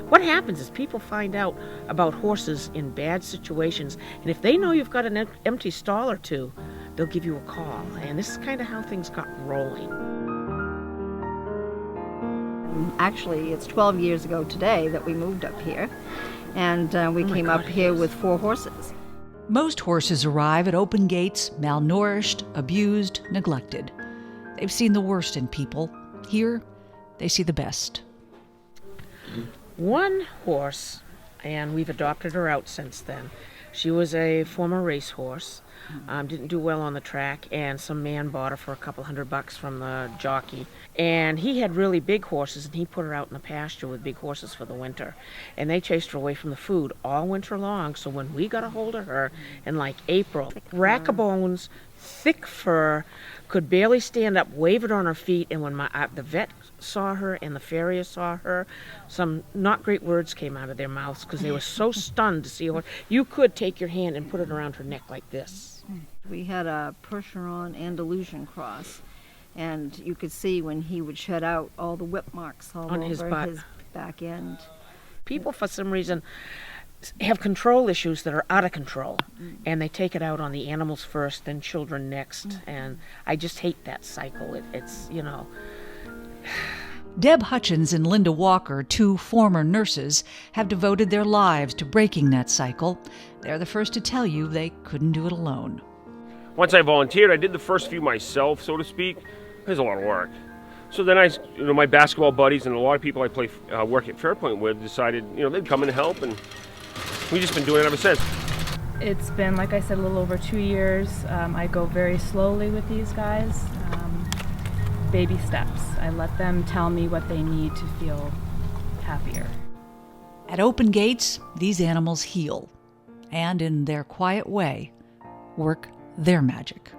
what happens is people find out about horses in bad situations, and if they know you've got an empty stall or two, they'll give you a call. And this is kind of how things got rolling. Actually, it's 12 years ago today that we moved up here, and we came up here with 4 horses. Most horses arrive at open gates malnourished, abused, neglected. They've seen the worst in people. Here, they see the best. One horse, and we've adopted her out since then. She was a former racehorse, didn't do well on the track, and some man bought her for a couple $100 from the jockey. And he had really big horses, and he put her out in the pasture with big horses for the winter. And they chased her away from the food all winter long, so when we got a hold of her in like April, rack of bones, thick fur, could barely stand up, wavered on her feet, and when the vet saw her and the farrier saw her, some not great words came out of their mouths because they were so stunned to see her. You could take your hand and put it around her neck like this. We had a Percheron Andalusian cross, and you could see when he would shed out all the whip marks all On over his butt. his back end. People, for some reason, have control issues that are out of control, and they take it out on the animals first, then children next, and I just hate that cycle. It's, you know... Deb Hutchins and Linda Walker, 2 former nurses, have devoted their lives to breaking that cycle. They're the first to tell you they couldn't do it alone. Once I volunteered, I did the first few myself, so to speak. It was a lot of work. So then my basketball buddies and a lot of people I work at Fairpoint with decided, they'd come in and help, and we've just been doing it ever since. It's been, like I said, a little over 2 years. I go very slowly with these guys. Baby steps. I let them tell me what they need to feel happier. At open gates, these animals heal, and in their quiet way, work their magic.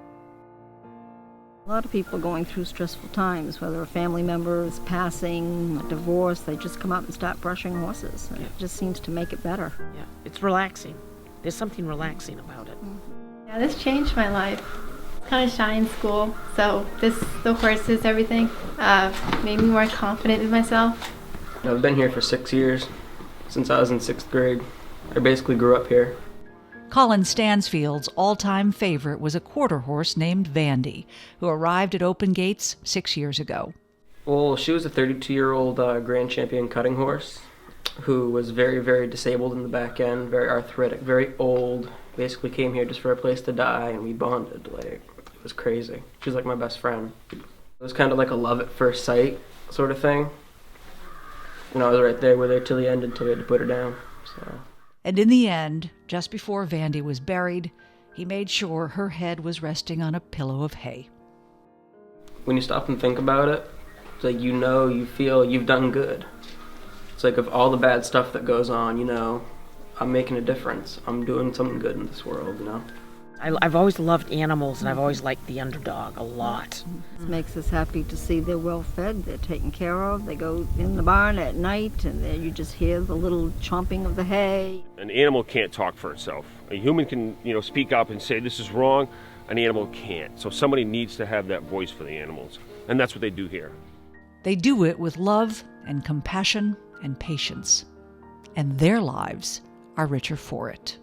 A lot of people going through stressful times, whether a family member is passing, a divorce, they just come up and start brushing horses. And it just seems to make it better. Yeah, it's relaxing. There's something relaxing about it. Yeah, this changed my life. Kind of shy in school, so the horses, everything, made me more confident in myself. I've been here for 6 years, since I was in 6th grade. I basically grew up here. Colin Stansfield's all-time favorite was a quarter horse named Vandy, who arrived at open gates 6 years ago. Well, she was a 32-year-old grand champion cutting horse who was very, very disabled in the back end, very arthritic, very old. Basically came here just for a place to die, and we bonded. It was crazy. She was like my best friend. It was kind of like a love at first sight sort of thing. I was right there with her till the end until we had to put her down. So. And in the end, just before Vandy was buried, he made sure her head was resting on a pillow of hay. When you stop and think about it, it's like you feel you've done good. It's like of all the bad stuff that goes on, I'm making a difference. I'm doing something good in this world, I've always loved animals, and I've always liked the underdog a lot. It makes us happy to see they're well fed, they're taken care of. They go in the barn at night, and then you just hear the little chomping of the hay. An animal can't talk for itself. A human can, speak up and say this is wrong. An animal can't. So somebody needs to have that voice for the animals, and that's what they do here. They do it with love and compassion and patience, and their lives are richer for it.